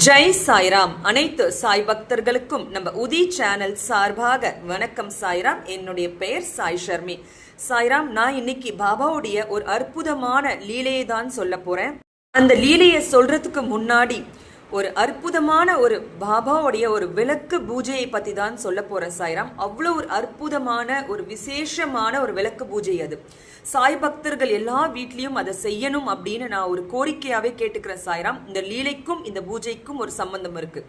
ஜெய் சாய்ராம். அனைத்து சாய் பக்தர்களுக்கும் நம்ம உதி சேனல் சார்பாக வணக்கம். சாய்ராம். என்னுடைய பெயர் சாய் ஷர்மி. சாய்ராம், நான் இன்னைக்கு பாபாவுடைய ஒரு அற்புதமான லீலையை தான் சொல்ல போறேன். அந்த லீலையை சொல்றதுக்கு முன்னாடி ஒரு அற்புதமான ஒரு பாபாவுடைய ஒரு விளக்கு பூஜையை பத்தி தான் சொல்ல போறேன் சாய்ராம். அவ்வளோ ஒரு அற்புதமான ஒரு விசேஷமான ஒரு விளக்கு பூஜை அது. சாய் பக்தர்கள் எல்லா வீட்லயும் அதை செய்யணும் அப்படின்னு நான் ஒரு கோரிக்கையாவே கேட்டுக்கிறேன் சாய்ராம். இந்த லீலைக்கும் இந்த பூஜைக்கும் ஒரு சம்பந்தம் இருக்கு.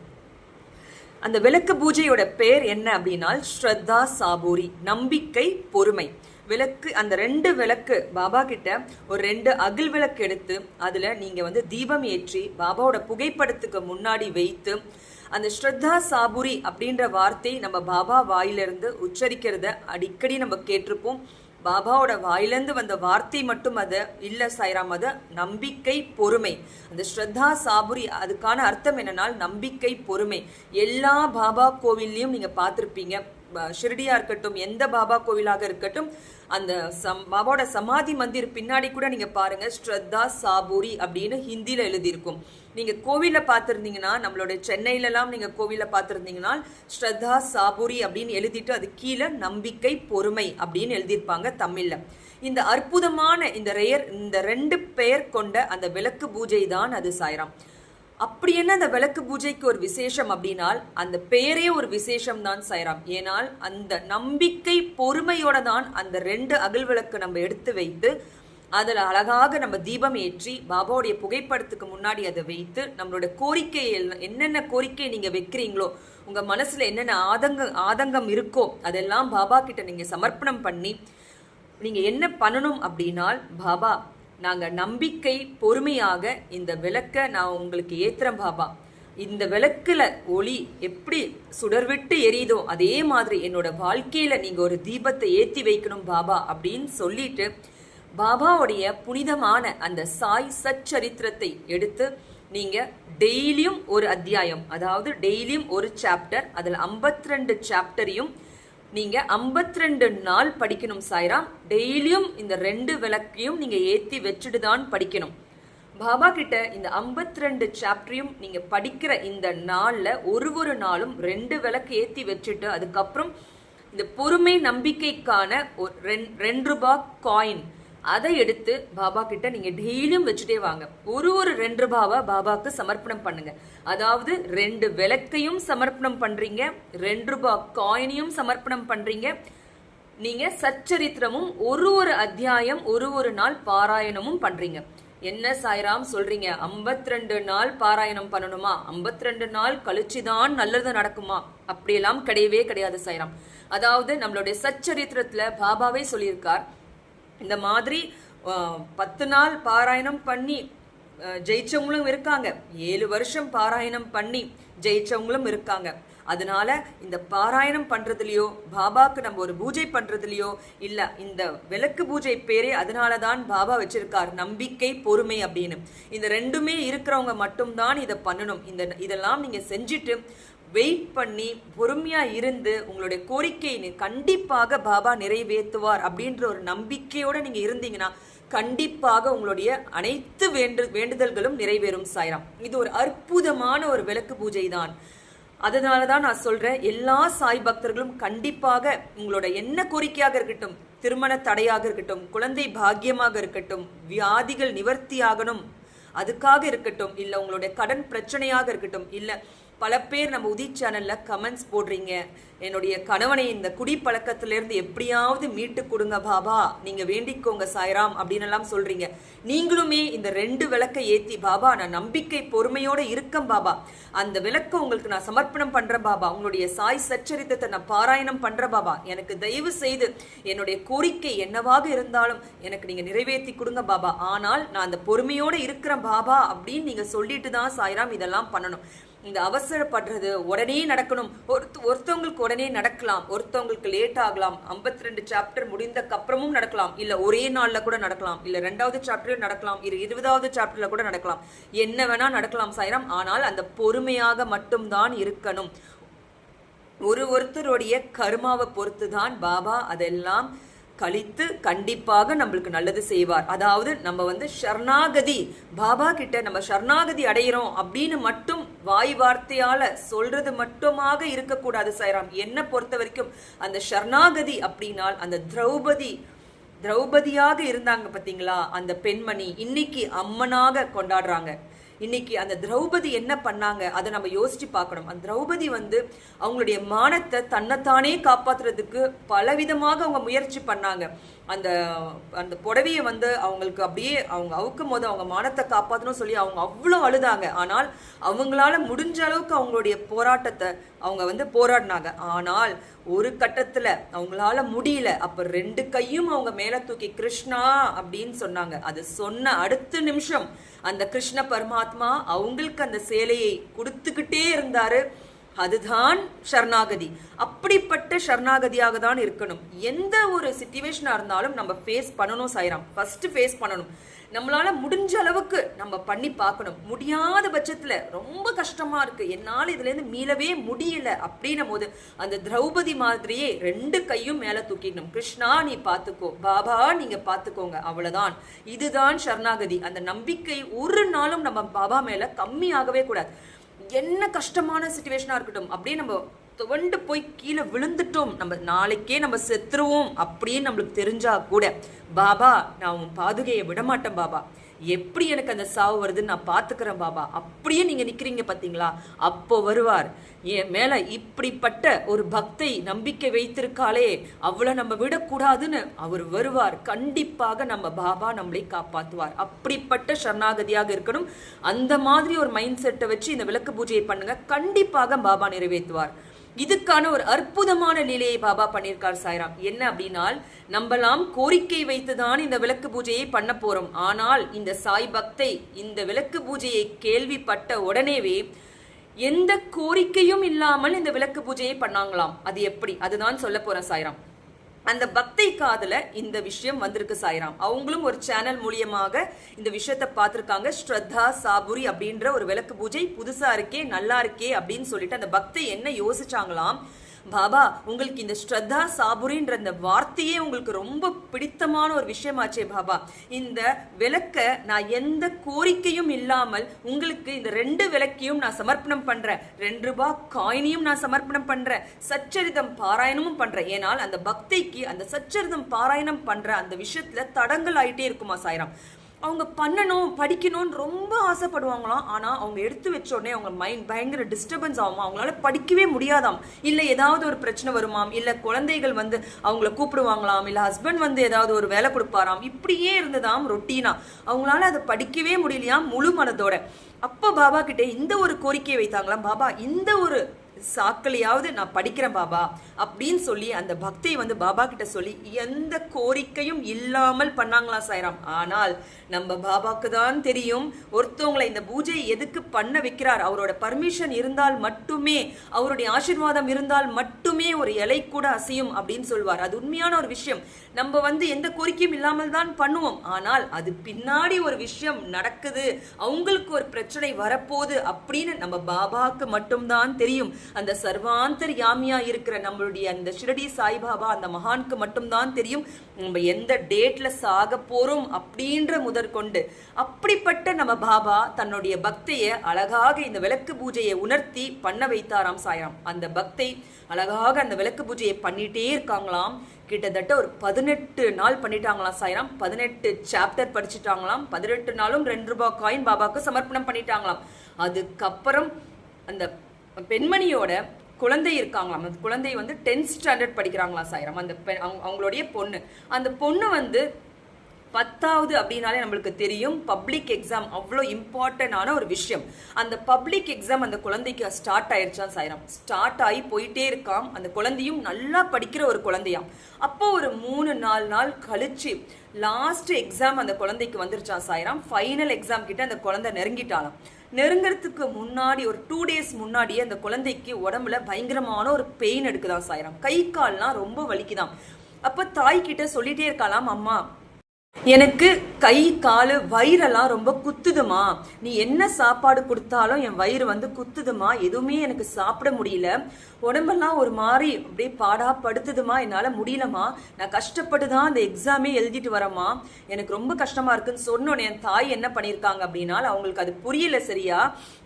அந்த விளக்கு பூஜையோட பேர் என்ன அப்படின்னா ஸ்ரத்தா சாபூரி, நம்பிக்கை பொறுமை. விளக்கு, அந்த 2 விளக்கு பாபா கிட்ட ஒரு 2 அகல் விளக்கு எடுத்து அதுல நீங்க தீபம் ஏற்றி பாபாவோட புகைப்படத்துக்கு முன்னாடி வைத்து அந்த ஸ்ரத்தா சாபுரி அப்படின்ற வார்த்தை நம்ம பாபா வாயிலிருந்து உச்சரிக்கிறத அடிக்கடி நம்ம கேட்டிருப்போம். பாபாவோட வாயிலிருந்து வந்த வார்த்தை மட்டும் அது இல்ல சாய்ராம், அது நம்பிக்கை பொறுமை. அந்த ஸ்ரத்தா சாபுரி அதுக்கான அர்த்தம் என்னன்னா நம்பிக்கை பொறுமை. எல்லா பாபா கோவில்லையும் நீங்க பார்த்திருப்பீங்க. ஷிரடியா இருக்கட்டும், எந்த பாபா கோவிலாக இருக்கட்டும், அந்த பாபாவோட சமாதி மந்திர் பின்னாடி கூட நீங்க பாருங்க ஸ்ரத்தா சாபூரி அப்படின்னு ஹிந்தியில எழுதியிருக்கும். நீங்க கோவில பார்த்திருந்தீங்கன்னா, நம்மளோட சென்னையிலலாம் நீங்க கோவில பார்த்திருந்தீங்கன்னா ஸ்ரத்தா சாபூரி அப்படின்னு எழுதிட்டு அது கீழே நம்பிக்கை பொறுமை அப்படின்னு எழுதியிருப்பாங்க தமிழ்ல. இந்த அற்புதமான இந்த 2 பெயர் கொண்ட அந்த விளக்கு பூஜை தான் அது சாய்ராம். அப்படி என்ன அந்த விளக்கு பூஜைக்கு ஒரு விசேஷம் அப்படின்னால் அந்த பெயரே ஒரு விசேஷம் தான் சாய்ராம். ஏனால் அந்த நம்பிக்கை பொறுமையோட தான் அந்த 2 அகல் விளக்கு நம்ம எடுத்து வைத்து அதில் அழகாக நம்ம தீபம் ஏற்றி பாபாவுடைய புகைப்படத்துக்கு முன்னாடி அதை வைத்து நம்மளோட கோரிக்கை என்னென்ன கோரிக்கை நீங்க வைக்கிறீங்களோ, உங்க மனசுல என்னென்ன ஆதங்கம் இருக்கோ அதெல்லாம் பாபா கிட்ட நீங்க சமர்ப்பணம் பண்ணி நீங்க என்ன பண்ணணும் அப்படின்னால், பாபா நாங்கள் நம்பிக்கை பொறுமையாக இந்த விளக்கை நான் உங்களுக்கு ஏத்துறேன் பாபா. இந்த விளக்குல ஒளி எப்படி சுடர்விட்டு எரியுதோ அதே மாதிரி என்னோட வாழ்க்கையில நீங்க ஒரு தீபத்தை ஏற்றி வைக்கணும் பாபா அப்படின்னு சொல்லிட்டு பாபாவுடைய புனிதமான அந்த சாய் சச்சரித்திரத்தை எடுத்து நீங்க டெய்லியும் ஒரு அத்தியாயம், அதாவது டெய்லியும் ஒரு சாப்டர், அதில் 52 சாப்டரையும் நீங்க 52 நாள் படிக்கணும் சாய்ராம். டெய்லியும் இந்த 2 விளக்கையும் நீங்க ஏத்தி வச்சுட்டு தான் படிக்கணும். பாபா கிட்ட இந்த 52 சாப்டரையும் நீங்க படிக்கிற இந்த நாள்ல ஒரு நாளும் 2 விளக்கு ஏத்தி வச்சுட்டு அதுக்கப்புறம் இந்த பொறுமை நம்பிக்கைக்கான ஒரு 2 ரூபாய் காயின் அதை எடுத்து பாபா கிட்ட நீங்க டெய்லியும் வச்சுட்டே வாங்க. ஒரு 2 ரூபாவை பாபாக்கு சமர்ப்பணம் பண்ணுங்க. அதாவது 2 விளக்கையும் சமர்ப்பணம் பண்றீங்க, 2 ரூபாய் காயினையும் சமர்ப்பணம் பண்றீங்க. நீங்க சச்சரித்திரமும் ஒரு அத்தியாயம் ஒரு நாள் பாராயணமும் பண்றீங்க. என்ன சாய்ராம் சொல்றீங்க, 52 நாள் பாராயணம் பண்ணணுமா, 52 நாள் கழிச்சுதான் நல்லது நடக்குமா? அப்படியெல்லாம் கிடையவே கிடையாது சாய்ராம். அதாவது நம்மளுடைய சச்சரித்திரத்துல பாபாவே சொல்லியிருக்கார், இந்த மாதிரி 10 நாள் பாராயணம் பண்ணி ஜெயிச்சவங்களும் இருக்காங்க, 7 வருஷம் பாராயணம் பண்ணி ஜெயிச்சவங்களும் இருக்காங்க. அதனால இந்த பாராயணம் பண்றதுலயோ பாபாக்கு நம்ம ஒரு பூஜை பண்றதுலயோ இல்ல, இந்த விளக்கு பூஜை பேரே அதனாலதான் பாபா வச்சிருக்கார் நம்பிக்கை பொறுமை அப்படின்னு. இந்த 2மே இருக்கிறவங்க மட்டும்தான் இதை பண்ணணும். இதெல்லாம் நீங்க செஞ்சுட்டு வெயிட் பண்ணி பொறுமையா இருந்து உங்களுடைய கோரிக்கையை கண்டிப்பாக பாபா நிறைவேற்றுவார் அப்படின்ற ஒரு நம்பிக்கையோட நீங்க இருந்தீங்கன்னா கண்டிப்பாக உங்களுடைய அனைத்து வேண்டுதல்களும் நிறைவேறும் சாய்ராம். இது ஒரு அற்புதமான ஒரு விளக்கு பூஜை தான். அதனாலதான் நான் சொல்றேன், எல்லா சாய் பக்தர்களும் கண்டிப்பாக உங்களோட என்ன கோரிக்கையாக இருக்கட்டும், திருமண தடையாக இருக்கட்டும், குழந்தை பாக்கியமாக இருக்கட்டும், வியாதிகள் நிவர்த்தியாகணும் அதுக்காக இருக்கட்டும், இல்ல உங்களுடைய கடன் பிரச்சனையாக இருக்கட்டும், இல்ல பல பேர் நம்ம உதி சேனல்ல கமெண்ட்ஸ் போடுறீங்க, என்னுடைய கணவனை இந்த குடி பழக்கத்திலிருந்து எப்படியாவது மீட்டு கொடுங்க பாபா, நீங்க வேண்டிக்கோங்க சாய்ராம் அப்படின்னு எல்லாம் சொல்றீங்க. நீங்களுமே இந்த 2 விளக்கை ஏத்தி, பாபா நான் நம்பிக்கை பொறுமையோட இருக்கேன் பாபா, அந்த விளக்கை உங்களுக்கு நான் சமர்ப்பணம் பண்றேன் பாபா, உங்களுடைய சாய் சச்சரித்தத்தை நான் பாராயணம் பண்றேன் பாபா, எனக்கு தயவு செய்து என்னுடைய கோரிக்கை என்னவாக இருந்தாலும் எனக்கு நீங்க நிறைவேற்றி கொடுங்க பாபா, ஆனால் நான் அந்த பொறுமையோட இருக்கிறேன் பாபா அப்படின்னு நீங்க சொல்லிட்டு தான் சாய்ராம் இதெல்லாம் பண்ணணும். இந்த அவசரப்படுறது உடனே நடக்கணும், ஒருத்தவங்களுக்கு உடனே நடக்கலாம், ஒருத்தவங்களுக்கு லேட் ஆகலாம், 52 சாப்டர் முடிந்தக்கு அப்புறமும் நடக்கலாம், இல்ல ஒரே நாள்ல கூட நடக்கலாம், இல்ல 2வது சாப்டர்ல நடக்கலாம், 20வது சாப்டர்ல கூட நடக்கலாம், என்ன வேணா நடக்கலாம் சாய்ராம். ஆனால் அந்த பொறுமையாக மட்டும்தான் இருக்கணும். ஒருத்தருடைய கர்மாவை பொறுத்து தான் பாபா அதெல்லாம் கழித்து கண்டிப்பாக நம்மளுக்கு நல்லது செய்வார். அதாவது நம்ம சரணாகதி, பாபா கிட்ட நம்ம சரணாகதி அடையிறோம் அப்படின்னு மட்டும் வாய் வார்த்தையால சொல்றது மட்டுமாக இருக்கக்கூடாது சாய்ராம். என்ன பொறுத்த வரைக்கும் அந்த சரணாகதி அப்படின்னால் அந்த திரௌபதியாக இருந்தாங்க பாத்தீங்களா, அந்த பெண்மணி இன்னைக்கு அம்மனாக கொண்டாடுறாங்க. இன்னைக்கு அந்த திரௌபதி என்ன பண்ணாங்க அதை நம்ம யோசிச்சு பார்க்கணும். அந்த திரௌபதி அவங்களுடைய மானத்தை தன்னைத்தானே காப்பாத்துறதுக்கு பலவிதமாக அவங்க முயற்சி பண்ணாங்க. அந்த அந்த புடவையை அவங்களுக்கு அப்படியே அவங்க அவுக்கும் போது அவங்க மானத்தை காப்பாற்றணும் சொல்லி அவங்க அவ்வளோ அழுதாங்க. ஆனால் அவங்களால முடிஞ்ச அளவுக்கு அவங்களுடைய போராட்டத்தை அவங்க போராடினாங்க. ஆனால் ஒரு கட்டத்துல அவங்களால முடியல. அப்ப 2 கையும் அவங்க மேல தூக்கி கிருஷ்ணா அப்படின்னு சொன்னாங்க. அது சொன்ன அடுத்த நிமிஷம் அந்த கிருஷ்ண பரமாத்மா அவங்களுக்கு அந்த சேலையை கொடுத்துக்கிட்டே இருந்தாரு. அதுதான் சரணாகதி. அப்படிப்பட்ட சரணாகதியாக தான் இருக்கணும். எந்த ஒரு சிச்சுவேஷனா இருந்தாலும் நம்ம ஃபேஸ் பண்ணணும் சாய்ராம். ஃபர்ஸ்ட் ஃபேஸ் பண்ணணும். நம்மளால முடிஞ்ச அளவுக்கு நம்ம பண்ணி பார்க்கணும். முடியாத பட்சத்துல ரொம்ப கஷ்டமா இருக்கு, என்னால இதுல இருந்து மீளவே முடியல அப்படின்னும் போது அந்த திரௌபதி மாதிரியே 2 கையும் மேல தூக்கிடணும். கிருஷ்ணா நீ பாத்துக்கோ, பாபா நீங்க பாத்துக்கோங்க, அவ்வளவுதான். இதுதான் சரணாகதி. அந்த நம்பிக்கை ஒரு நாளும் நம்ம பாபா மேல கம்மியாகவே கூடாது. என்ன கஷ்டமான சிச்சுவேஷனா இருக்கட்டும், அப்படியே நம்ம துவண்டு போய் கீழே விழுந்துட்டோம், நம்ம நாளைக்கே நம்ம செத்துருவோம் அப்படின்னு நம்மளுக்கு தெரிஞ்சா கூட, பாபா நான் உன் பாதுகையை விடமாட்டேன் பாபா, எப்படி எனக்கு அந்த சாவு வருதுன்னு நான் பாத்துக்கிறேன் பாபா, அப்படியே நீங்க நிக்கிறீங்க பாத்தீங்களா, அப்போ வருவார். என் மேல இப்படிப்பட்ட ஒரு பக்தை நம்பிக்கை வைத்திருக்காளே, அவளை நம்ம விடக்கூடாதுன்னு அவர் வருவார். கண்டிப்பாக நம்ம பாபா நம்மளை காப்பாத்துவார். அப்படிப்பட்ட சரணாகதியாக இருக்கணும். அந்த மாதிரி ஒரு மைண்ட் செட்டை வச்சு இந்த விளக்கு பூஜையை பண்ணுங்க, கண்டிப்பாக பாபா நிறைவேற்றுவார். இதுக்கான ஒரு அற்புதமான லீலையை பாபா பண்ணியிருக்கார் சாய்ராம். என்ன அப்படின்னால், நம்மலாம் கோரிக்கை வைத்துதான் இந்த விளக்கு பூஜையை பண்ண போறோம். ஆனால் இந்த சாய் பக்தை இந்த விளக்கு பூஜையை கேள்விப்பட்ட உடனேவே எந்த கோரிக்கையும் இல்லாமல் இந்த விளக்கு பூஜையை பண்ணாங்களாம். அது எப்படி, அதுதான் சொல்ல போறேன் சாய்ராம். அந்த பக்தை காதுல இந்த விஷயம் வந்திருக்கு சாய்ராம். அவங்களும் ஒரு சேனல் மூலியமாக இந்த விஷயத்த பார்த்திருக்காங்க. ஸ்ரத்தா சாபுரி அப்படின்ற ஒரு விளக்கு பூஜை புதுசா இருக்கே, நல்லா இருக்கே அப்படின்னு சொல்லிட்டு அந்த பக்தை என்ன யோசிச்சாங்களாம், பாபா உங்களுக்கு இந்த ஸ்ரத்தா சாபுரின்ற இந்த வார்த்தையே உங்களுக்கு ரொம்ப பிடித்தமான ஒரு விஷயமாச்சே பாபா, இந்த விளக்க நான் எந்த கோரிக்கையும் இல்லாமல் உங்களுக்கு இந்த 2 விளக்கையும் நான் சமர்ப்பணம் பண்றேன், 2 ரூபாய் காயினையும் நான் சமர்ப்பணம் பண்றேன், சச்சரிதம் பாராயணமும் பண்றேன். ஏனால் அந்த பக்தைக்கு அந்த சச்சரிதம் பாராயணம் பண்ற அந்த விஷயத்துல தடங்கள் ஆயிட்டே இருக்குமா சாய்ராம். அவங்க பண்ணணும் படிக்கணும்னு ரொம்ப ஆசைப்படுவாங்களாம். ஆனால் அவங்க எடுத்து வச்ச உடனே அவங்க மைண்ட் பயங்கர டிஸ்டர்பன்ஸ் ஆகுமா, அவங்களால படிக்கவே முடியாதாம். இல்லை ஏதாவது ஒரு பிரச்சனை வருமாம், இல்லை குழந்தைகள் அவங்கள கூப்பிடுவாங்களாம், இல்லை ஹஸ்பண்ட் ஏதாவது ஒரு வேலை கொடுப்பாராம். இப்படியே இருந்ததாம் ரொட்டீனா. அவங்களால அதை படிக்கவே முடியலையாம் முழு மனதோட. அப்போ பாபா கிட்டே இந்த ஒரு கோரிக்கையை வைத்தாங்களாம், பாபா இந்த ஒரு சாக்களையாவது நான் படிக்கிறேன் பாபா அப்படின்னு சொல்லி அந்த பக்தை பாபா கிட்ட சொல்லி எந்த கோரிக்கையும் இல்லாமல் பண்ணாங்களா சாய்ராம். ஆனால் நம்ம பாபாக்கு தான் தெரியும் ஒருத்தவங்களை இந்த பூஜை எதுக்கு பண்ண வைக்கிறார். அவரோட பர்மிஷன் இருந்தால் மட்டுமே, அவருடைய ஆசீர்வாதம் இருந்தால் மட்டுமே ஒரு இலை கூட அசையும் அப்படின்னு சொல்வார். அது உண்மையான ஒரு விஷயம். நம்ம எந்த கோரிக்கையும் இல்லாமல் தான் பண்ணுவோம். ஆனால் அது பின்னாடி ஒரு விஷயம் நடக்குது, அவங்களுக்கு ஒரு பிரச்சனை வரப்போகுது அப்படின்னு நம்ம பாபாக்கு மட்டும்தான் தெரியும். அந்த சர்வாந்தர் யாமியா இருக்கிற நம்மளுடைய அந்த ஷிரடி சாய்பாபா அந்த மகானுக்கு மட்டும்தான் தெரியும் நம்ம எந்த டேட்ல சாக போறோம் அப்படின்ற முதற்கொண்டு. அப்படிப்பட்ட நம்ம பாபா தன்னுடைய பக்தையை அழகாக இந்த விளக்கு பூஜையை உணர்த்தி பண்ண வைத்தாராம் சாய்ராம். அந்த பக்தை அழகாக அந்த விளக்கு பூஜையை பண்ணிட்டே இருக்காங்களாம். கிட்டத்தட்ட ஒரு 18 நாள் பண்ணிட்டாங்களாம் சாய்ராம். 18 சாப்டர் படிச்சுட்டாங்களாம். 18 நாளும் 2 ரூபாய் காயின் பாபாக்கு சமர்ப்பணம் பண்ணிட்டாங்களாம். அதுக்கப்புறம் அந்த பெண்மணியோட குழந்தை இருக்காங்களாம். அந்த குழந்தை 10th ஸ்டாண்டர்ட் படிக்கிறாங்களாம் சாய்ராம். அந்த அவங்களுடைய பொண்ணு, அந்த பொண்ணு 10வது அப்படின்னாலே நம்மளுக்கு தெரியும் பப்ளிக் எக்ஸாம் அவ்வளோ இம்பார்ட்டன்டான ஒரு விஷயம். அந்த பப்ளிக் எக்ஸாம் அந்த குழந்தைக்கு ஸ்டார்ட் ஆயிடுச்சான் சாய்ராம். ஸ்டார்ட் ஆகி போயிட்டே இருக்காம். அந்த குழந்தையும் நல்லா படிக்கிற ஒரு குழந்தையாம். அப்போ ஒரு 3-4 நாள் கழிச்சு லாஸ்ட் எக்ஸாம் அந்த குழந்தைக்கு வந்துருச்சான் சாய்ராம். ஃபைனல் எக்ஸாம் கிட்ட அந்த குழந்தை நெருங்கிட்டாலாம். நெருங்கிறதுக்கு முன்னாடி ஒரு 2 days முன்னாடியே அந்த குழந்தைக்கு உடம்புல பயங்கரமான ஒரு பெயின் எடுக்குதான் சாய்ராம். கை கால்லாம் ரொம்ப வலிக்குதாம். அப்ப தாய் கிட்ட சொல்லிட்டே இருக்கலாம், அம்மா எனக்கு கை காலு வயிறெல்லாம் ரொம்ப குத்துதுமா. நீ என்ன சாப்பாடு கொடுத்தாலும் என் வயிறு வந்து குத்துதுமா. எதுவுமே எனக்கு சாப்பிட முடியல. உடம்பெல்லாம் ஒரு மாதிரி அப்படியே பாடா படுத்துதுமா. என்னால முடியலமா. நான் கஷ்டப்பட்டு தான் அந்த எக்ஸாமே எழுதிட்டு வரமா. எனக்கு ரொம்ப கஷ்டமா இருக்குன்னு சொன்னோன்னே என் தாய் என்ன பண்ணியிருக்காங்க அப்படின்னா, அவங்களுக்கு அது புரியல சரியா.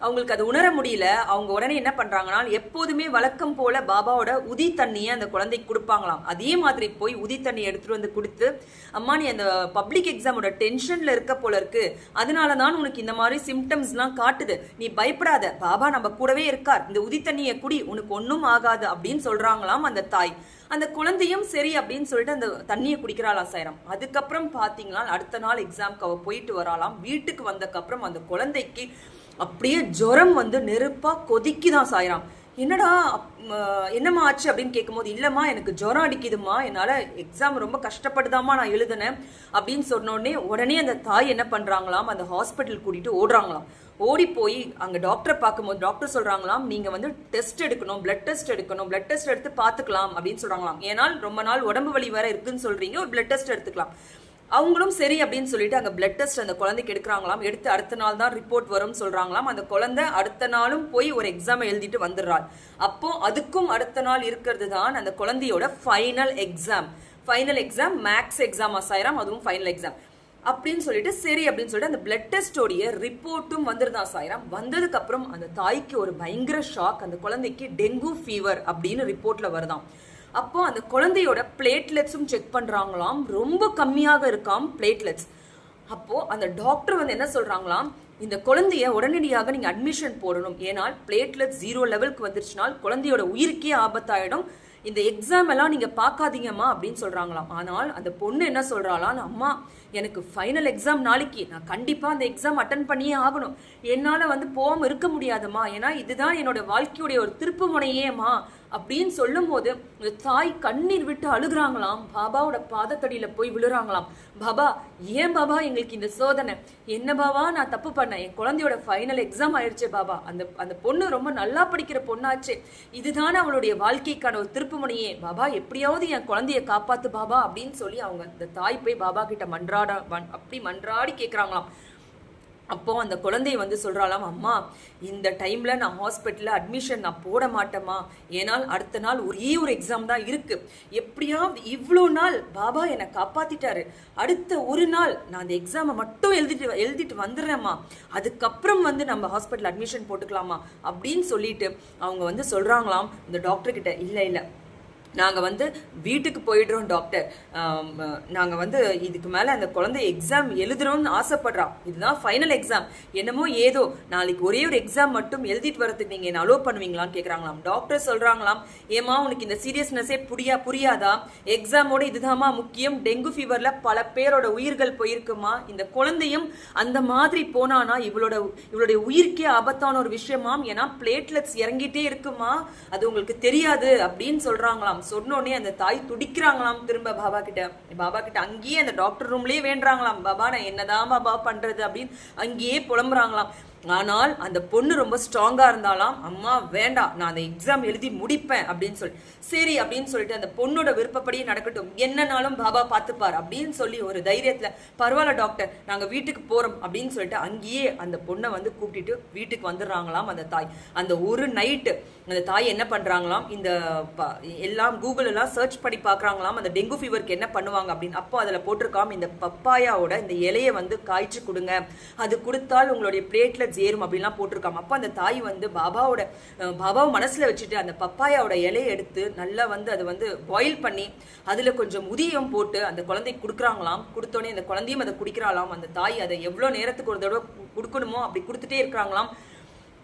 அவங்களுக்கு அது உணர முடியல. அவங்க உடனே என்ன பண்றாங்கன்னா, எப்போதுமே வழக்கம் போல பாபாவோட உதி தண்ணியை அந்த குழந்தைக்கு கொடுப்பாங்களாம். அதே மாதிரி போய் உதி தண்ணி எடுத்துட்டு வந்து கொடுத்து, அம்மா நீ அந்த பப்ளிக் எக்ஸாமோட டென்ஷன்ல இருக்க போல இருக்கு, அதனாலதான் உனக்கு இந்த மாதிரி சிம்டம்ஸ்லாம் காட்டுது, நீ பயப்படாத, பாபா நம்ம கூடவே இருக்கார், இந்த உதி தண்ணியை குடி, உனக்கு ஒன்னும் ஆகாது அப்படின்னு சொல்றாங்களாம் அந்த தாய். அந்த குழந்தையும் சரி அப்படின்னு சொல்லிட்டு அந்த தண்ணியை குடிக்கிறாளா சாயிரம். அதுக்கப்புறம் பாத்தீங்களா அடுத்த நாள் எக்ஸாம்க்கு அவ போயிட்டு வராலாம். வீட்டுக்கு வந்தக்கப்புறம் அந்த குழந்தைக்கு அப்படியே ஜுரம் வந்து நெருப்பா கொதிக்குதான் சாயிரம். என்னடா என்னம்மா ஆச்சு அப்படின்னு கேட்கும்போது, இல்லம்மா எனக்கு ஜுரம் அடிக்குதுமா, என்னால எக்ஸாம் ரொம்ப கஷ்டப்பட்டுதாம்மா நான் எழுதுனேன் அப்படின்னு சொன்னோடனே உடனே அந்த தாய் என்ன பண்றாங்களாம், அந்த ஹாஸ்பிட்டல் கூட்டிட்டு ஓடுறாங்களாம். ஓடி போய் அங்க டாக்டரை பார்க்கும்போது டாக்டர் சொல்றாங்களாம், நீங்க வந்து டெஸ்ட் எடுக்கணும், பிளட் டெஸ்ட் எடுக்கணும், பிளட் டெஸ்ட் எடுத்து பாத்துக்கலாம் அப்படின்னு சொல்றாங்களாம். ஏன்னால் ரொம்ப நாள் உடம்பு வலி வேற இருக்குன்னு சொல்றீங்க, ஒரு பிளட் டெஸ்ட் எடுத்துக்கலாம். அவங்களும் சரி அப்படின்னு சொல்லிட்டு அங்க பிளட் டெஸ்ட் அந்த குழந்தைக்கு எடுக்கிறாங்களாம். எடுத்து அடுத்த நாள் தான் ரிப்போர்ட் வரும்னு சொல்றாங்களாம். அந்த குழந்தை அடுத்த நாளும் போய் ஒரு எக்ஸாம் எழுதிட்டு வந்துடுறாள். அப்போ அதுக்கும் அடுத்த நாள் இருக்கிறது தான் அந்த குழந்தையோட final exam. Final exam maths exam சாயிரம், அதுவும் ஃபைனல் எக்ஸாம் அப்படின்னு சொல்லிட்டு சரி அப்படின்னு சொல்லிட்டு அந்த பிளட் டெஸ்டோடைய ரிப்போர்ட்டும் வந்துருதான் சாயிரம். வந்ததுக்கு அப்புறம் அந்த தாய்க்கு ஒரு பயங்கர ஷாக். அந்த குழந்தைக்கு டெங்கு ஃபீவர் அப்படின்னு ரிப்போர்ட்ல வருதாம். அப்போ அந்த குழந்தையோட பிளேட்லெட்ஸும் செக் பண்றாங்களாம், ரொம்ப கம்மியாக இருக்காம் பிளேட்லெட்ஸ். அப்போ அந்த டாக்டர் வந்து என்ன சொல்றாங்களாம், இந்த குழந்தைய உடனடியாக நீங்க அட்மிஷன் போடணும், ஏனால் பிளேட்லெட் 0 லெவலுக்கு வந்துருச்சுனால் குழந்தையோட உயிருக்கே ஆபத்தாயிடும், இந்த எக்ஸாம் எல்லாம் நீங்க பார்க்காதீங்கம்மா அப்படின்னு சொல்றாங்களாம். ஆனால் அந்த பொண்ணு என்ன சொல்றாளாம், அம்மா எனக்கு ஃபைனல் எக்ஸாம் நாளைக்கு, நான் கண்டிப்பா அந்த எக்ஸாம் அட்டன் பண்ணியே ஆகணும், என்னால வந்து போகாம இருக்க முடியாதுமா, ஏன்னா இதுதான் என்னோட வாழ்க்கையுடைய ஒரு திருப்பு முனையேம்மா அப்படின்னு சொல்லும் போது தாய் கண்ணீர் விட்டு அழுகுறாங்களாம். பாபாவோட பாதத்தடியில போய் விழுறாங்களாம். பாபா ஏன் பாபா எங்களுக்கு இந்த சோதனை, என்ன பாபா நான் தப்பு பண்ணேன், என் குழந்தையோட ஃபைனல் எக்ஸாம் ஆயிடுச்சே பாபா, அந்த பொண்ணு ரொம்ப நல்லா படிக்கிற பொண்ணாச்சே, இதுதானே அவளுடைய வாழ்க்கைக்கான ஒரு திருப்பு முனையே பாபா, எப்படியாவது என் குழந்தைய காப்பாத்து பாபா அப்படின்னு சொல்லி அவங்க இந்த தாய் போய் பாபா கிட்ட அப்படி மன்றாடி கேட்குறாங்களாம். அப்போ அந்த குழந்தைய வந்து சொல்றாளாம், அம்மா இந்த டைம்ல நான் ஹாஸ்பிட்டல்ல அட்மிஷன் நான் போட மாட்டேமா, ஏனால் அடுத்த நாள் ஒரே ஒரு எக்ஸாம் தான் இருக்கு, எப்படியாவது இவ்வளோ நாள் பாபா என்னை காப்பாத்திட்டாரு, அடுத்த ஒரு நாள் நான் அந்த எக்ஸாமை மட்டும் எழுதிட்டு வந்துடுறேம்மா, அதுக்கப்புறம் வந்து நம்ம ஹாஸ்பிட்டல் அட்மிஷன் போட்டுக்கலாமா அப்படின்னு சொல்லிட்டு அவங்க வந்து சொல்றாங்களாம் இந்த டாக்டர் கிட்ட, இல்லை நாங்கள் வந்து வீட்டுக்கு போயிடுறோம் டாக்டர், நாங்கள் வந்து இதுக்கு மேலே அந்த குழந்தை எக்ஸாம் எழுதுறோம்னு ஆசைப்படுறான், இதுதான் ஃபைனல் எக்ஸாம், என்னமோ ஏதோ நாளைக்கு ஒரே ஒரு எக்ஸாம் மட்டும் எழுதிட்டு வரதுக்கு நீங்கள் என்ன அலோவ் பண்ணுவீங்களான்னு கேட்குறாங்களாம். டாக்டர் சொல்கிறாங்களாம், ஏமா உனக்கு இந்த சீரியஸ்னஸே புரியாதா, எக்ஸாமோட இதுதாம்மா முக்கியம், டெங்கு ஃபீவரில் பல பேரோட உயிர்கள் போயிருக்குமா, இந்த குழந்தையும் அந்த மாதிரி போனானா இவளுடைய உயிருக்கே ஆபத்தான ஒரு விஷயமாம், ஏன்னா பிளேட்லெட்ஸ் இறங்கிட்டே இருக்குமா, அது உங்களுக்கு தெரியாது அப்படின்னு சொல்கிறாங்களாம். சொன்னோடனே அந்த தாய் துடிக்கிறாங்களாம். திரும்ப பாபா கிட்ட அங்கேயே அந்த டாக்டர் ரூம்லயே வேண்டாங்களாம், பாபா நான் என்னதான் பாபா பண்றது அப்படின்னு அங்கேயே புலம்புறாங்களாம். ஆனால் அந்த பொண்ணு ரொம்ப ஸ்ட்ராங்கா இருந்தாலாம், அம்மா வேண்டாம் நான் அந்த எக்ஸாம் எழுதி முடிப்பேன் அப்படின்னு சொல்லி, சரி அப்படின்னு சொல்லிட்டு அந்த பொண்ணோட விருப்பப்படியே நடக்கட்டும், என்னன்னாலும் பாபா பார்த்துப்பார் அப்படின்னு சொல்லி ஒரு தைரியத்துல, பரவாயில்ல டாக்டர் நாங்க வீட்டுக்கு போறோம் அப்படின்னு சொல்லிட்டு அங்கேயே அந்த பொண்ணை வந்து கூப்பிட்டுட்டு வீட்டுக்கு வந்துடுறாங்களாம் அந்த தாய். அந்த ஒரு நைட்டு அந்த தாய் என்ன பண்றாங்களாம், இந்த எல்லாம் கூகுள் எல்லாம் சர்ச் பண்ணி பாக்குறாங்களாம் அந்த டெங்கு ஃபீவருக்கு என்ன பண்ணுவாங்க அப்படின்னு. அப்போ அதுல போட்டிருக்காம இந்த பப்பாயாவோட இந்த இலையை வந்து காய்ச்சி கொடுங்க, அது கொடுத்தால் உங்களுடைய பிளேட்ல ஏறும் அப்படின்லாம் போட்டிருக்காம. அப்போ அந்த தாய் வந்து பாபாவை மனசுல வச்சுட்டு அந்த பப்பாயாவோட இலையை எடுத்து நல்லா வந்து அதை வந்து பாயில் பண்ணி அதுல கொஞ்சம் உதியம் போட்டு அந்த குழந்தைக்கு கொடுக்குறாங்களாம். கொடுத்தோடனே அந்த குழந்தையும் அதை குடிக்கிறாளாம். அந்த தாய் அதை எவ்வளவு நேரத்துக்கு ஒரு தடவை கொடுக்கணுமோ அப்படி கொடுத்துட்டே இருக்கிறாங்களாம்.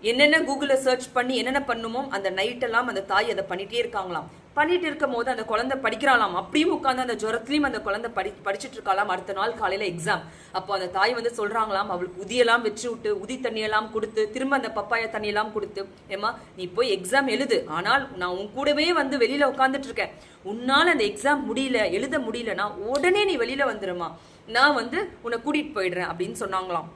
என்னென்ன கூகுளில் சர்ச் பண்ணி என்னென்ன பண்ணுமோ அந்த நைட்டெல்லாம் அந்த தாய் அதை பண்ணிட்டே இருக்காங்களாம். பண்ணிட்டு இருக்கும் போது அந்த குழந்தை படிக்கிறாளாம். அப்படியும் உட்காந்து அந்த ஜுரத்துலையும் அந்த குழந்தை படிச்சுட்டு இருக்காளாம். அடுத்த நாள் காலையில எக்ஸாம். அப்போ அந்த தாய் வந்து சொல்றாங்களாம், அவளுக்கு உதியெல்லாம் வச்சு விட்டு உதி தண்ணியெல்லாம் கொடுத்து திரும்ப அந்த பப்பாயா தண்ணியெல்லாம் கொடுத்து, ஏமா நீ போய் எக்ஸாம் எழுது, ஆனால் நான் உன் கூடவே வந்து வெளியில உட்காந்துட்டு இருக்கேன், உன்னால அந்த எக்ஸாம் எழுத முடியலன்னா உடனே நீ வெளியில வந்துருமா, நான் வந்து உன்னை கூட்டிட்டு போயிடுறேன் அப்படின்னு சொன்னாங்களாம்.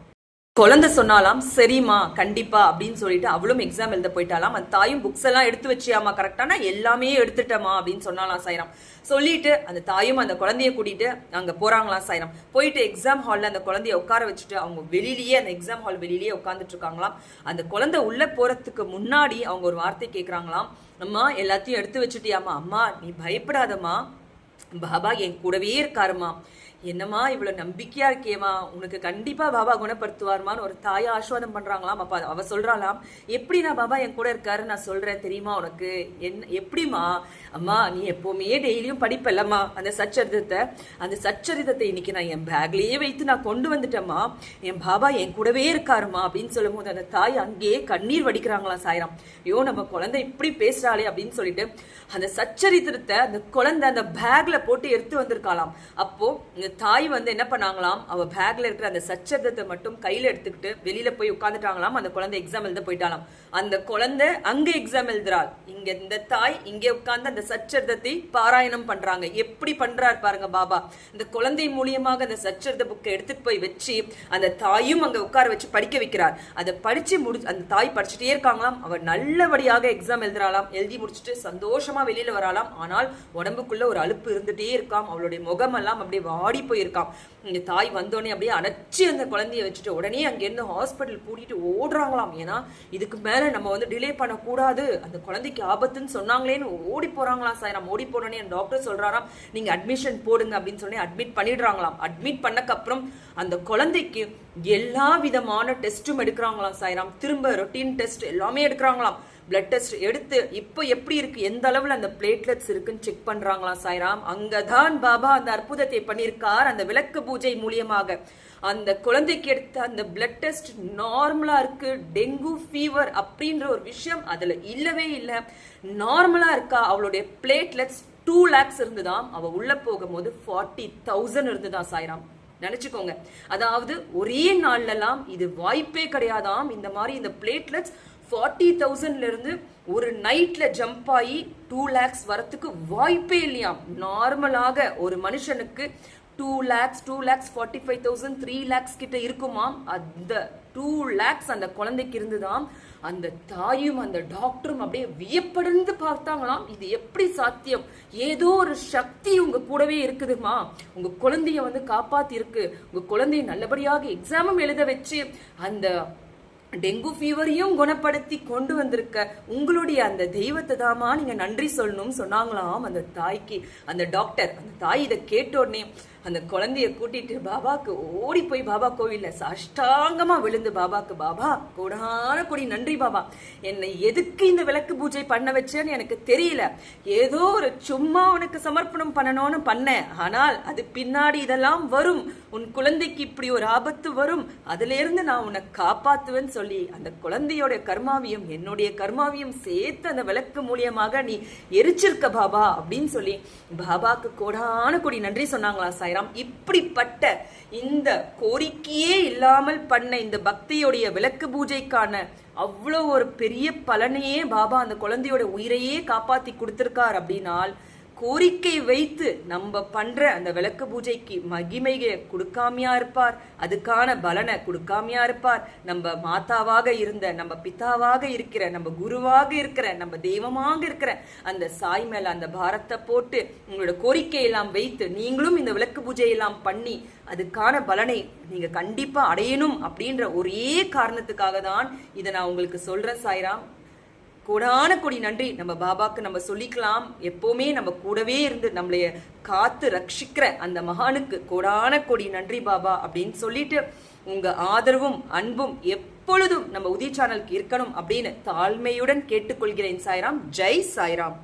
குழந்தை சொன்னாலாம் சரிம்மா கண்டிப்பா அப்படின்னு சொல்லிட்டு அவளும் எக்ஸாம் எழுத போயிட்டாலாம். அந்த தாயும் புக்ஸ் எல்லாம் எடுத்து வச்சியாமா கரெக்டானா எல்லாமே எடுத்துட்டமா அப்படின்னு சொன்னாலாம் சாய்ராம். சொல்லிட்டு அந்த தாயும் அந்த குழந்தைய கூட்டிட்டு அங்க போறாங்களாம் சாய்ராம். போயிட்டு எக்ஸாம் ஹால்ல அந்த குழந்தைய உட்கார வச்சுட்டு அவங்க வெளியிலேயே அந்த எக்ஸாம் ஹால் வெளியிலேயே உட்காந்துட்டு இருக்காங்களாம். அந்த குழந்தை உள்ள போறதுக்கு முன்னாடி அவங்க ஒரு வார்த்தை கேட்கறாங்களாம், அம்மா எல்லாத்தையும் எடுத்து வச்சுட்டியாமா? அம்மா நீ பயப்படாதம்மா, பாபா என் கூடவே இருக்காருமா, என்னம்மா இவ்வளவு நம்பிக்கையா இருக்கேம்மா, உனக்கு கண்டிப்பா பாபா குணப்படுத்துவார்மான்னு ஒரு தாயா ஆஸ்வாதம் பண்றாங்களாம். அப்ப அவ சொல்றாளாம், எப்படி நான் பாபா என் கூட இருக்காரு நான் சொல்றேன் தெரியுமா உனக்கு, எப்படிமா? அம்மா நீ எப்பவுமே டெய்லியும் படிப்பல்லம்மா அந்த சச்சரிதத்தை, அந்த சச்சரிதத்தை இன்னைக்கு நான் என் பேக்லயே வைத்து நான் கொண்டு வந்துட்டேம்மா, என் பாபா என் கூடவே இருக்காருமா அப்படின்னு சொல்லும் போது அந்த தாய் அங்கேயே கண்ணீர் வடிக்கிறாங்களாம் சாய்ராம். ஐயோ நம்ம குழந்தை இப்படி பேசுறாளே அப்படின்னு சொல்லிட்டு அந்த சச்சரித்திரத்தை அந்த குழந்தை அந்த பேக்ல போட்டு எடுத்து வந்திருக்காளாம். அப்போ இந்த தாய் என்ன பண்ணாங்களாம், அவ பேக்ல இருக்கிற அந்த சச்சரிதத்தை மட்டும் கையில எடுத்துக்கிட்டு வெளியில போய் உட்காந்துட்டாங்களாம். அந்த குழந்தை எக்ஸாம் எழுத போயிட்டாலாம். அந்த குழந்தை அங்க எக்ஸாம் எழுதுறாள், இங்க இந்த தாய் இங்க உட்கார்ந்து அந்த சச்சரிதத்தை பாராயணம் பண்றாங்க. எப்படி பண்றாரு பாருங்க பாபா. இந்த குழந்தை மூலியமாக அந்த சச்சரித புக்கை எடுத்துட்டு போய் வச்சு அந்த தாயும் அங்க உட்கார வச்சு படிக்க வைக்கிறார். அதை படிச்சு அந்த தாய் படிச்சுட்டே இருக்காங்களாம். அவ நல்லபடியாக எக்ஸாம் எழுதுறாளாம். எழுதி முடிச்சுட்டு சந்தோஷமா வெளியில வராலாம். ஆனால் உடம்புக்குள்ள ஒரு அலுப்பு இருந்துட்டே இருக்காம். அவளுடைய முகமெல்லாம் அப்படியே வாடி போயிருக்காம். இந்த தாய் வந்தோடனே அப்படியே அணைச்சி அந்த குழந்தைய வச்சுட்டு உடனே அங்கிருந்து ஹாஸ்பிட்டல் கூட்டிட்டு ஓடுறாங்களாம். ஏன்னா இதுக்கு மேல நம்ம டிலே பண்ணக்கூடாது, அந்த குழந்தைக்கு ஆபத்துன்னு சொன்னாங்களேன்னு ஓடி போறாங்களாம் சாய்ராம். ஓடி போனோடனே டாக்டர் சொல்றாராம், நீங்க அட்மிஷன் போடுங்க அப்படின்னு சொல்லி அட்மிட் பண்ணிடுறாங்களாம். அட்மிட் பண்ணக்கு அப்புறம் அந்த குழந்தைக்கு எல்லா விதமான டெஸ்ட்டும் எடுக்கிறாங்களாம் சாய்ராம். திரும்ப ரொட்டீன் டெஸ்ட் எல்லாமே எடுக்கிறாங்களாம். பிளட் டெஸ்ட் எடுத்து இப்போ எப்படி இருக்கு, எந்த அளவுல அந்த பிளேட்லெட்ஸ் இருக்குன்னு செக் பண்றாங்களாம் சாய்ராம். அங்கதான் பாபா அந்த அற்புதத்தை பண்ணியிருக்கார். அந்த விளக்கு பூஜை மூலியமாக அந்த குழந்தைக்கு எடுத்த அந்த பிளட் டெஸ்ட் நார்மலா இருக்கு. டெங்கு ஃபீவர் அப்படின்ற ஒரு விஷயம் அதுல இல்லவே இல்லை, நார்மலா இருக்கா. அவளுடைய பிளேட்லெட்ஸ் 2 lakhs இருந்துதான். அவ உள்ள போகும்போது 40,000 இருந்துதான் சாய்ராம். நினைச்சுக்கோங்க, அதாவது ஒரே நாள்லாம் இது வாய்ப்பே கிடையாதாம். இந்த மாதிரி இந்த பிளேட்லெட்ஸ் 40,000ல இருந்து ஒரு நைட்ல ஜம்ப் ஆகி 2 lakhs வரத்துக்கு வாய்ப்பே இல்லையாம். நார்மலாக ஒரு மனுஷனுக்கு 2 lakhs 45,000 3 lakhs கிட்ட இருக்குமாம். அந்த 2 lakhs அந்த குழந்தைக்கு இருந்துதான். அந்த தாயும் அந்த டாக்டரும் அப்படியே வியப்படைந்து பார்த்தாங்களாம், இது எப்படி சாத்தியம், ஏதோ ஒரு சக்தி உங்க கூடவே இருக்குதுமா, உங்க குழந்தைய காப்பாத்தி இருக்கு, உங்க குழந்தைய நல்லபடியாக எக்ஸாமும் எழுத வச்சு அந்த டெங்கு ஃபீவரையும் குணப்படுத்தி கொண்டு வந்திருக்க உங்களுடைய அந்த தெய்வத்தை தாமா நீங்க நன்றி சொல்லணும்னு சொன்னாங்களாம் அந்த தாய்க்கு அந்த டாக்டர். அந்த தாய் இதை கேட்ட உடனே அந்த குழந்தைய கூட்டிட்டு பாபாக்கு ஓடி போய் பாபா கோவில்ல சாஷ்டாங்கமா விழுந்து பாபாக்கு, பாபா கோடான கொடி நன்றி பாபா, என்னை எதுக்கு இந்த விளக்கு பூஜை பண்ண வச்சேன்னு எனக்கு தெரியல, ஏதோ ஒரு சும்மா உனக்கு சமர்ப்பணம் பண்ணணும்னு பண்ணேன், ஆனால் அது பின்னாடி இதெல்லாம் வரும், உன் குழந்தைக்கு இப்படி ஒரு ஆபத்து வரும், அதுல இருந்து நான் உன்னை காப்பாத்துவேன்னு சொல்லி அந்த குழந்தையோட கர்மாவியம் என்னுடைய கர்மாவியம் சேர்த்து அந்த விளக்கு மூலியமாக நீ எரிச்சிருக்க பாபா அப்படின்னு சொல்லி பாபாக்கு கோடான கொடி நன்றி சொன்னாங்களா சாய்ராம். இப்படிப்பட்ட இந்த கோரிக்கையே இல்லாமல் பண்ண இந்த பக்தியோடைய விளக்கு பூஜைக்கான அவ்வளவு ஒரு பெரிய பலனையே பாபா அந்த குழந்தையோட உயிரையே காப்பாத்தி கொடுத்திருக்கார். அப்படின்னால் கோரிக்கை வைத்து நம்ம பண்ற அந்த விளக்கு பூஜைக்கு மகிமையை கொடுக்காமையா இருப்பார், அதுக்கான பலனை கொடுக்காமையா இருப்பார். நம்ம மாதாவாக இருந்த, நம்ம பிதாவாக இருக்கிற, நம்ம குருவாக இருக்கிற, நம்ம தெய்வமாக இருக்கிற அந்த சாய் மேல அந்த பாரத்தை போட்டு உங்களோட கோரிக்கையெல்லாம் வைத்து நீங்களும் இந்த விளக்கு பூஜையெல்லாம் பண்ணி அதுக்கான பலனை நீங்க கண்டிப்பா அடையணும் அப்படின்ற ஒரே காரணத்துக்காக தான் இதை நான் உங்களுக்கு சொல்றேன் சாய்ராம். கோடான கொடி நன்றி நம்ம பாபாக்கு நம்ம சொல்லிக்கலாம். எப்பவுமே நம்ம கூடவே இருந்து நம்மளைய காத்து ரட்சிக்கிற அந்த மகானுக்கு கோடான கொடி நன்றி பாபா அப்படின்னு சொல்லிட்டு உங்க ஆதரவும் அன்பும் எப்பொழுதும் நம்ம உதய சேனலுக்கு இருக்கணும் அப்படின்னு தாழ்மையுடன் கேட்டுக்கொள்கிறேன் சாய்ராம். ஜெய் சாய்ராம்.